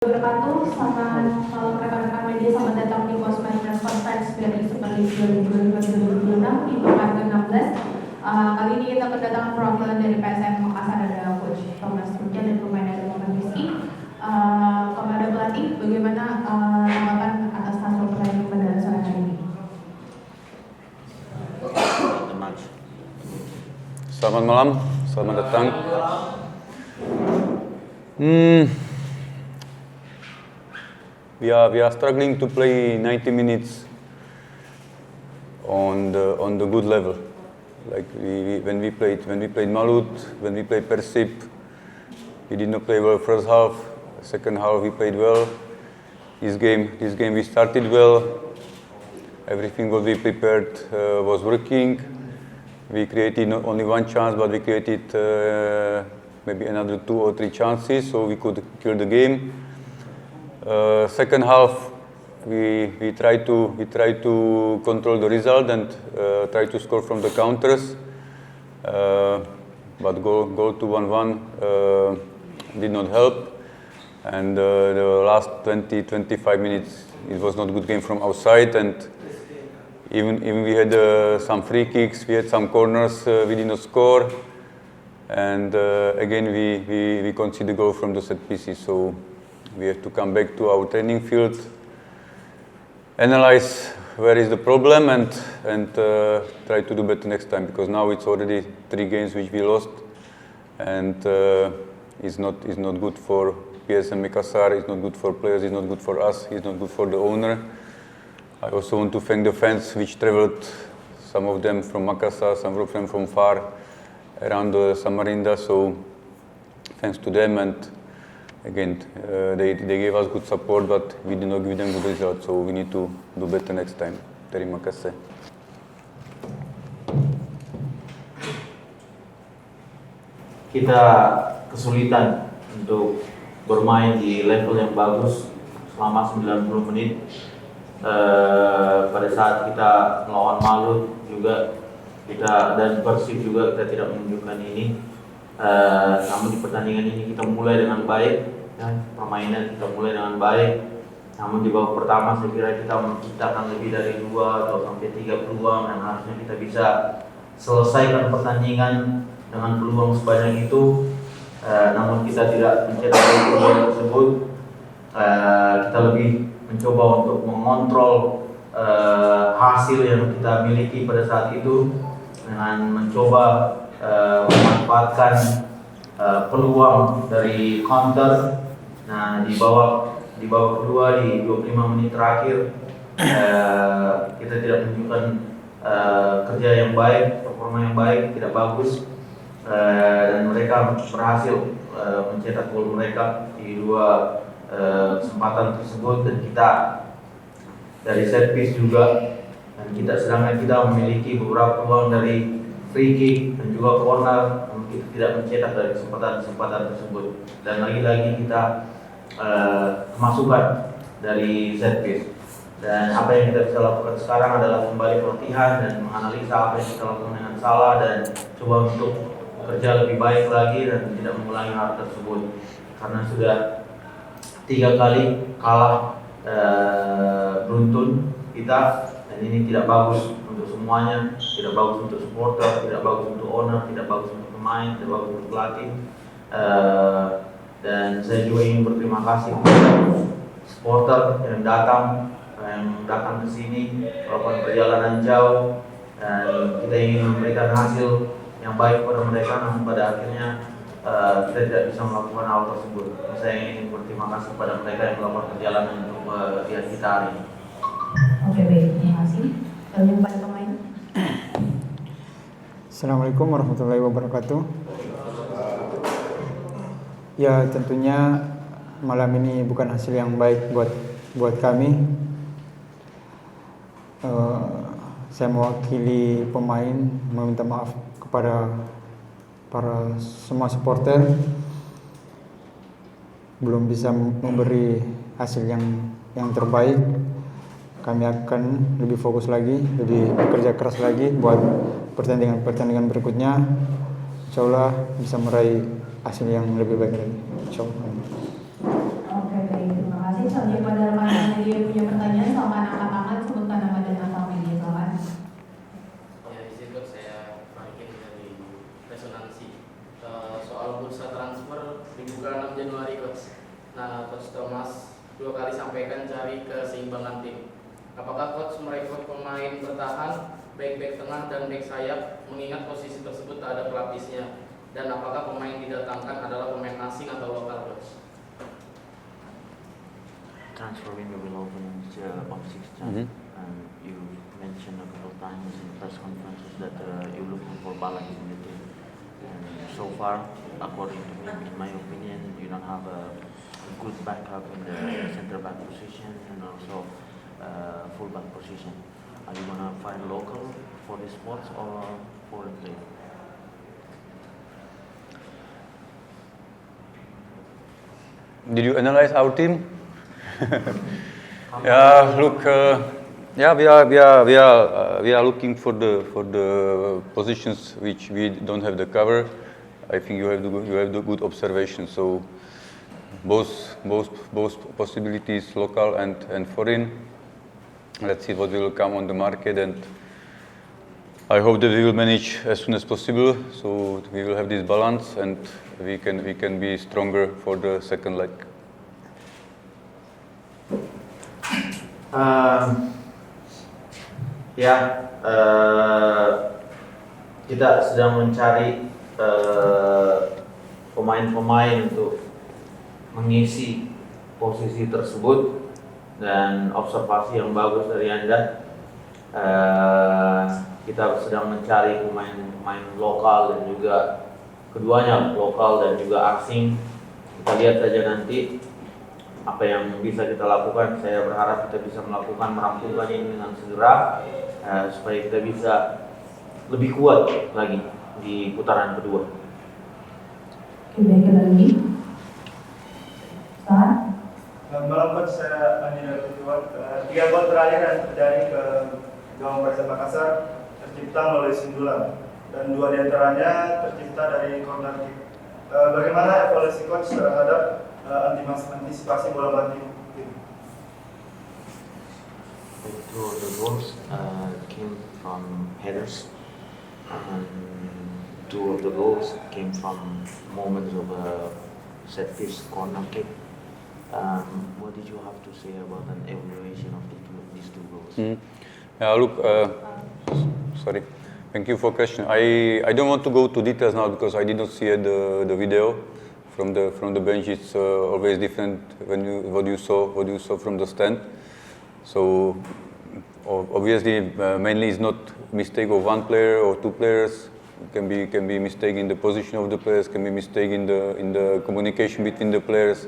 Wabarakatuh, selamat malam rekan-rekan media, selamat datang di Postman Press Conference BRI Super League 2025-2026 di pekan ke-16. Kali ini kita kedatangan perwakilan dari PSM Makassar, ada Coach Thomas Turjan dan pemain ada Muhammad Rizky. Kepada pelatih, bagaimana tanggapan atas hasil pertandingan pada sore hari ini? Selamat malam, selamat datang. We are struggling to play 90 minutes on the good level. Like when we played Malut, when we played Persib, we did not play well first half. Second half we played well. This game we started well. Everything what we prepared was working. We created not only one chance, but we created maybe another 2 or 3 chances, so we could kill the game. Second half, we try to control the result and try to score from the counters, but goal to 1-1 did not help. And the last 20-25 minutes, it was not a good game from our side, and even we had some free kicks, we had some corners, we did not score, and again we conceded goal from the set pieces. So we have to come back to our training field, analyze where is the problem, and try to do better next time, because now it's already 3 games which we lost, and it's not good for PSM Makassar, it's not good for players, it's not good for us, it's not good for the owner. I also want to thank the fans which traveled, some of them from Makassar, some of them from far around Samarinda, so thanks to them. And again, they gave us good support, but we did not give them good results, so we need to do better next time. Terima kasih. Kita kesulitan untuk bermain di level yang bagus selama 90 menit. Pada saat kita melawan Malut juga kita dan Persib juga kita tidak menunjukkan ini. Namun di pertandingan ini kita mulai dengan baik, ya, permainan kita mulai dengan baik. Namun di babak pertama saya kira kita menciptakan lebih dari 2 atau sampai 3 peluang, dan harusnya kita bisa selesaikan pertandingan dengan peluang sebanyak itu. Namun kita tidak mencetak peluang tersebut. Kita lebih mencoba untuk mengontrol hasil yang kita miliki pada saat itu dengan mencoba memanfaatkan peluang dari counter. Nah, di babak kedua di 25 menit terakhir kita tidak menunjukkan kerja yang baik, performa yang baik, tidak bagus, dan mereka berhasil mencetak gol mereka di 2 kesempatan tersebut, dan kita dari set piece juga, dan sedangkan kita memiliki beberapa peluang dari free kick dan juga corner, namun kita tidak mencetak dari kesempatan tersebut, dan lagi-lagi kita kemasukan dari set piece. Dan apa yang kita bisa lakukan sekarang adalah kembali pelatihan dan menganalisa apa yang kita lakukan dengan salah, dan coba untuk bekerja lebih baik lagi dan tidak mengulangi hal tersebut, karena sudah 3 kali kalah beruntun kita, dan ini tidak bagus untuk semuanya, tidak bagus untuk supporter, tidak bagus untuk owner, tidak bagus untuk pemain, tidak bagus untuk pelatih. Dan saya juga ingin berterima kasih kepada supporter yang datang ke sini walaupun perjalanan jauh, dan kita ingin memberikan hasil yang baik kepada mereka, namun pada akhirnya kita tidak bisa melakukan hal tersebut. Saya ingin berterima kasih kepada mereka yang melakukan perjalanan untuk melihat kita hari ini. Oke, baik, terima kasih. Lalu kepada pemain. Assalamualaikum warahmatullahi wabarakatuh. Ya, tentunya malam ini bukan hasil yang baik buat kami. Saya mewakili pemain meminta maaf kepada para semua supporter, belum bisa memberi hasil yang terbaik. Kami akan lebih fokus lagi, lebih bekerja keras lagi buat pertandingan berikutnya. Insya Allah bisa meraih hasil yang lebih baik lagi. Insya Allah. Oke, baik. selanjutnya pada rekan-rekan media yang punya pertanyaan, silakan angkat tangan, sebutkan nama dan asal media, silakan. Ya, izin Coach, saya Franklin dari Resonansi. Soal bursa transfer dibuka 6 Januari Coach. Nah, Coach Thomas 2 kali sampaikan cari keseimbangan tim. Apakah Coach merekrut pemain bertahan, back tengah dan back sayap, mengingat posisi tersebut tak ada pelapisnya? Dan apakah pemain didatangkan adalah pemain asing atau lokal Coach? Transfer window will open on 6th Mhm. and you mentioned a couple of times in press conferences that you're looking for balance in the team. And so far, according to me, in my opinion, you don't have a good backup in the center back position and also full back position. Are you gonna find local for the sports or foreign player? Did you analyze our team? Yeah, look, yeah, we are looking for the positions which we don't have the cover. I think you have the good observation. So both possibilities, local and foreign. Let's see what will come on the market, and I hope that we will manage as soon as possible. So we will have this balance, and we can be stronger for the second leg. Kita sedang mencari pemain-pemain untuk mengisi posisi tersebut, dan observasi yang bagus dari Anda. Kita sedang mencari pemain lokal dan juga keduanya, lokal dan juga asing. Kita lihat saja nanti apa yang bisa kita lakukan. Saya berharap kita bisa merampungkan ini dengan segera, supaya kita bisa lebih kuat lagi di putaran kedua. Oke, baik, ada lagi. Silakan. Malam Coach, saya Andi dari Tujuan. 3 gol terakhir yang terjadi ke gawang Persib Makassar tercipta melalui sundulan, dan 2 diantaranya tercipta dari corner kick. Bagaimana evaluasi Coach terhadap antisipasi bola mati tim? Two of the goals came from headers, and 2 of the goals came from moments of a set piece corner kick. What did you have to say about an evaluation of these 2 goals? Yeah, look, sorry. Thank you for question. I don't want to go to details now because I did not see the video from the bench. It's always different when what you saw from the stand. So obviously, mainly it's not mistake of 1 player or 2 players. It can be mistake in the position of the players. Can be mistake in the communication between the players.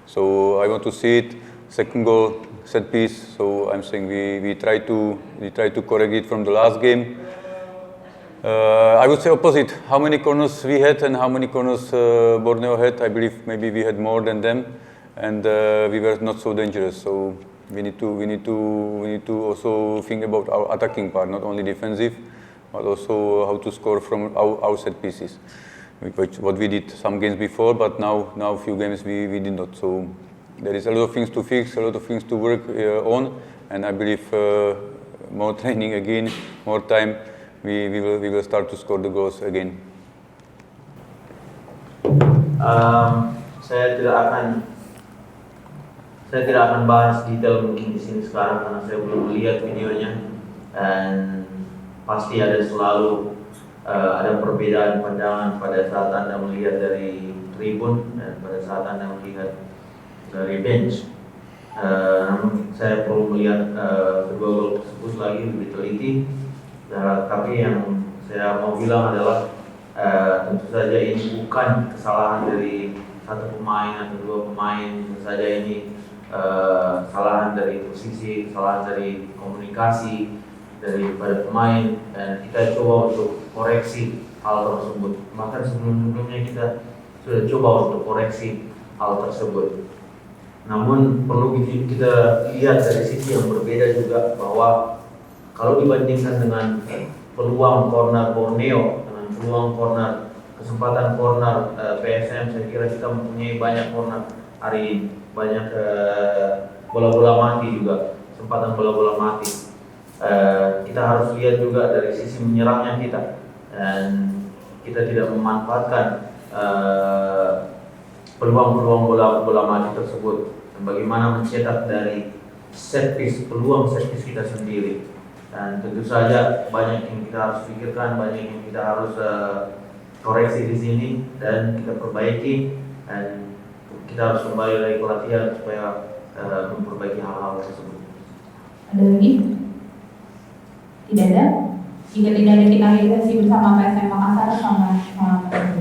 So I want to see it. Second goal, set piece. So I'm saying we try to correct it from the last game. I would say opposite. How many corners we had and how many corners Borneo had? I believe maybe we had more than them, and we were not so dangerous. So we need to also think about our attacking part, not only defensive, but also how to score from our set pieces. What we did some games before, but now a few games we did not. So there is a lot of things to fix, a lot of things to work on, and I believe more training again, more time, we will start to score the goals again. Saya tidak akan bahas detail mungkin di sini sekarang karena saya belum melihat videonya, dan pasti ada selalu ada perbedaan pandangan pada saat Anda melihat dari tribun dan pada saat Anda melihat dari bench. Namun saya perlu melihat kedua gol tersebut lagi lebih teliti. Tapi yang saya mau bilang adalah tentu saja ini bukan kesalahan dari 1 pemain atau 2 pemain. Tentu saja ini kesalahan dari posisi, kesalahan dari komunikasi daripada pemain, dan kita coba untuk koreksi hal tersebut. Bahkan sebelum-sebelumnya kita sudah coba untuk koreksi hal tersebut. Namun perlu kita lihat dari sisi yang berbeda juga, bahwa kalau dibandingkan dengan peluang corner Borneo, dengan peluang corner, kesempatan corner PSM, saya kira kita mempunyai banyak corner hari ini. Banyak bola-bola mati juga, kesempatan bola-bola mati. Kita harus lihat juga dari sisi menyerangnya kita, dan kita tidak memanfaatkan peluang-peluang bola mati tersebut, dan bagaimana mencetak dari set piece, peluang set piece kita sendiri. Dan tentu saja banyak yang kita harus pikirkan, banyak yang kita harus koreksi di sini dan kita perbaiki, dan kita harus kembali lagi ke latihan supaya memperbaiki hal-hal tersebut. Ada lagi? Tidak ada? Jika tidak ada, kita lihat sesi bersama PSM Makassar. Selamat malam.